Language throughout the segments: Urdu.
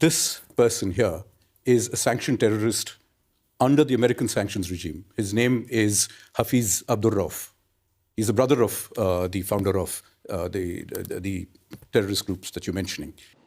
This person here is a sanctioned terrorist under the American sanctions regime. His name is Hafiz Abdur Rauf. He's the brother of the founder of the terrorist groups that you're mentioning.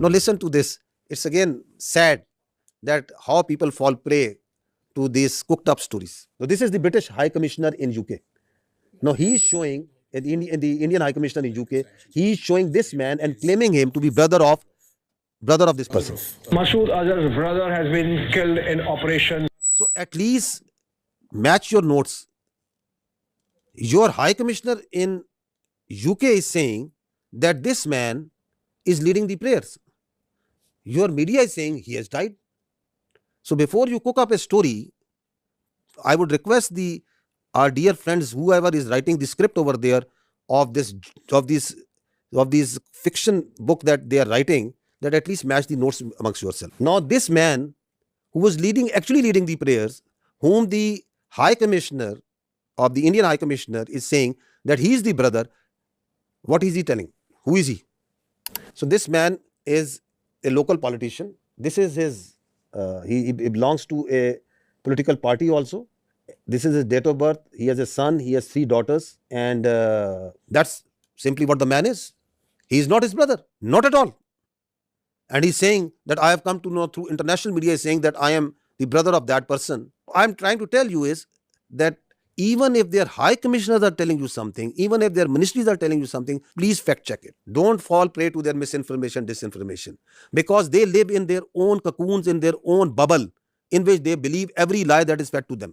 Now listen to this. It's again sad that how people fall prey to these cooked up stories. So this is the British High Commissioner in UK. Now he is showing, in the Indian High Commissioner in UK, he is showing this man and claiming him to be brother of this person. Masood Azhar's brother has been killed in operation. So at least match your notes. Your High Commissioner in UK is saying that this man is leading the prayers. Your media is saying he has died. So before you cook up a story, I would request our dear friends, whoever is writing the script over there of these fiction book that they are writing, that at least match the notes amongst yourself. Now this man who was actually leading the prayers, whom the High Commissioner of the Indian High Commissioner is saying that he is the brother, what is he telling? Who is he? So this man is a local politician. This is his, he belongs to a political party also. This is his date of birth. He has a son, he has 3 daughters, and that's simply what the man is. He is not his brother, not at all. And he's saying that I have come to know through international media, is saying that I am the brother of that person. I'm trying to tell you is that even if their high commissioners are telling you something, even if their ministries are telling you something, please fact check it. Don't fall prey to their misinformation, disinformation, because they live in their own cocoons, in their own bubble, in which they believe every lie that is fed to them.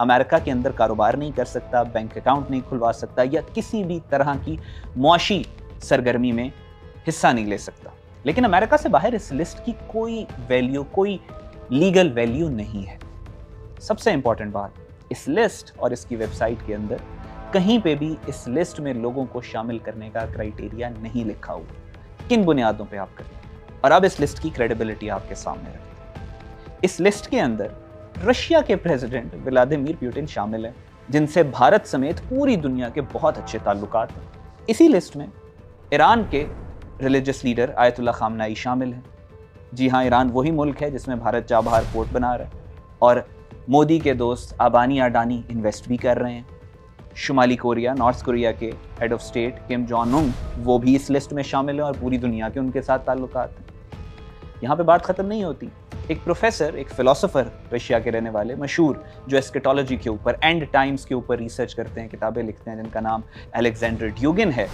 امریکہ کے اندر کاروبار نہیں کر سکتا, بینک اکاؤنٹ نہیں کھلوا سکتا, یا کسی بھی طرح کی معاشی سرگرمی میں حصہ نہیں لے سکتا. لیکن امریکہ سے باہر اس لسٹ کی کوئی ویلیو, کوئی لیگل ویلیو نہیں ہے. سب سے امپورٹنٹ بات, اس لسٹ اور اس کی ویب سائٹ کے اندر کہیں پہ بھی اس لسٹ میں لوگوں کو شامل کرنے کا کرائیٹیریا نہیں لکھا ہوا. کن بنیادوں پہ آپ کریں؟ اور اب اس لسٹ کی کریڈیبلٹی آپ کے سامنے رکھیں. اس لسٹ کے اندر رشیا کے پریزیڈنٹ ولادیمیر پیوٹن شامل ہیں, جن سے بھارت سمیت پوری دنیا کے بہت اچھے تعلقات ہیں. اسی لسٹ میں ایران کے ریلیجس لیڈر آیت اللہ خامنائی شامل ہیں. جی ہاں, ایران وہی ملک ہے جس میں بھارت چابہار پورٹ بنا رہا ہے, اور مودی کے دوست آبانی اڈانی انویسٹ بھی کر رہے ہیں. شمالی کوریا, نارتھ کوریا کے ہیڈ آف اسٹیٹ کم جون ان, وہ بھی اس لسٹ میں شامل ہیں اور پوری دنیا کے ان کے ساتھ تعلقات ہیں. یہاں پہ بات ختم نہیں ہوتی. ایک پروفیسر, ایک فلسفر رشیا کے رہنے والے, مشہور, جو اسکیٹالوجی کے اوپر, اینڈ ٹائمز کے اوپر ریسرچ کرتے ہیں, کتابیں لکھتے ہیں, جن کا نام الیگزینڈر ڈیوگن ہے,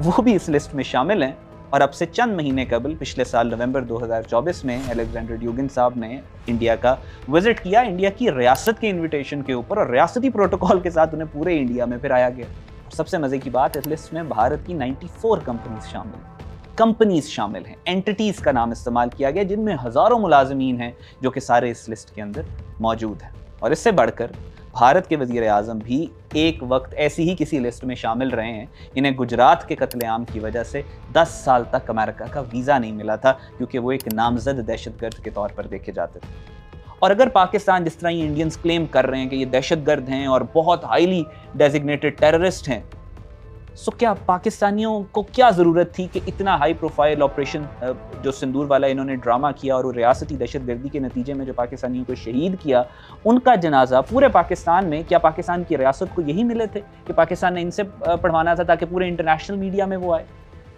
وہ بھی اس لسٹ میں شامل ہیں. اور اب سے چند مہینے قبل, پچھلے سال نومبر 2024 میں, الیگزینڈر ڈیوگن صاحب نے انڈیا کا وزٹ کیا, انڈیا کی ریاست کے انویٹیشن کے اوپر, اور ریاستی پروٹوکول کے ساتھ انہیں پورے انڈیا میں پھر آیا گیا. اور سب سے مزے کی بات, اس لسٹ میں بھارت کی 94 کمپنیز شامل ہیں, اینٹیٹیز کا نام استعمال کیا گیا, جن میں ہزاروں ملازمین ہیں جو کہ سارے اس لسٹ کے اندر موجود ہیں. اور اس سے بڑھ کر بھارت کے وزیر اعظم بھی ایک وقت ایسی ہی کسی لسٹ میں شامل رہے ہیں. انہیں گجرات کے قتل عام کی وجہ سے 10 سال تک امریکہ کا ویزا نہیں ملا تھا, کیونکہ وہ ایک نامزد دہشت گرد کے طور پر دیکھے جاتے تھے. اور اگر پاکستان, جس طرح یہ انڈینز کلیم کر رہے ہیں کہ یہ دہشت گرد ہیں اور بہت ہائیلی ڈیزگنیٹڈ ٹیررسٹ ہیں, سو کیا پاکستانیوں کو کیا ضرورت تھی کہ اتنا ہائی پروفائل آپریشن جو سندور والا انہوں نے ڈرامہ کیا, اور وہ ریاستی دہشت گردی کے نتیجے میں جو پاکستانیوں کو شہید کیا, ان کا جنازہ پورے پاکستان میں, کیا پاکستان کی ریاست کو یہی ملے تھے کہ پاکستان نے ان سے پڑھوانا تھا تاکہ پورے انٹرنیشنل میڈیا میں وہ آئے؟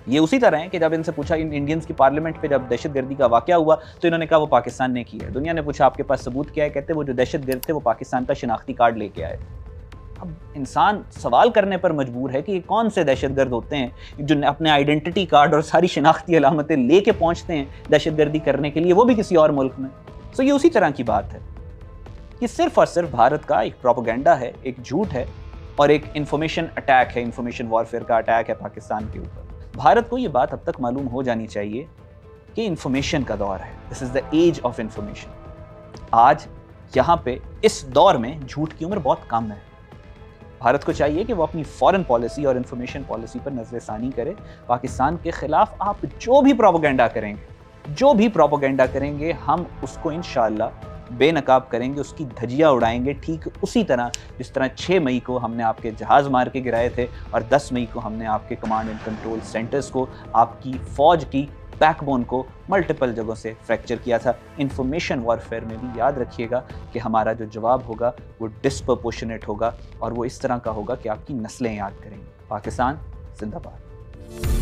یہ اسی طرح ہے کہ جب ان سے پوچھا, انڈینز کی پارلیمنٹ پہ جب دہشت گردی کا واقعہ ہوا, تو انہوں نے کہا وہ پاکستان نے کیا ہے. دنیا نے پوچھا آپ کے پاس ثبوت کیا ہے؟ کہتے وہ جو دہشت گرد تھے وہ پاکستان کا شناختی کارڈ لے کے آئے. اب انسان سوال کرنے پر مجبور ہے کہ یہ کون سے دہشت گرد ہوتے ہیں جو اپنے آئیڈینٹی کارڈ اور ساری شناختی علامتیں لے کے پہنچتے ہیں دہشت گردی کرنے کے لیے, وہ بھی کسی اور ملک میں. سو یہ اسی طرح کی بات ہے. یہ صرف اور صرف بھارت کا ایک پروپیگنڈا ہے, ایک جھوٹ ہے, اور ایک انفارمیشن اٹیک ہے, انفارمیشن وارفیئر کا اٹیک ہے پاکستان کے اوپر. بھارت کو یہ بات اب تک معلوم ہو جانی چاہیے کہ انفارمیشن کا دور ہے. دس از دا ایج آف انفارمیشن. آج یہاں پہ اس دور میں جھوٹ کی عمر بہت کم ہے. بھارت کو چاہیے کہ وہ اپنی فارن پالیسی اور انفارمیشن پالیسی پر نظر ثانی کرے. پاکستان کے خلاف آپ جو بھی پروپیگنڈا کریں گے, ہم اس کو انشاءاللہ بے نقاب کریں گے, اس کی دھجیاں اڑائیں گے, ٹھیک اسی طرح جس طرح 6 مئی کو ہم نے آپ کے جہاز مار کے گرائے تھے, اور 10 مئی کو ہم نے آپ کے کمانڈ اینڈ کنٹرول سینٹرز کو, آپ کی فوج کی بیک بون کو ملٹیپل جگہوں سے فریکچر کیا تھا. انفارمیشن وارفیئر میں بھی یاد رکھیے گا کہ ہمارا جو جواب ہوگا وہ ڈسپرپورشنیٹ ہوگا, اور وہ اس طرح کا ہوگا کہ آپ کی نسلیں یاد کریں گی. پاکستان زندہ باد.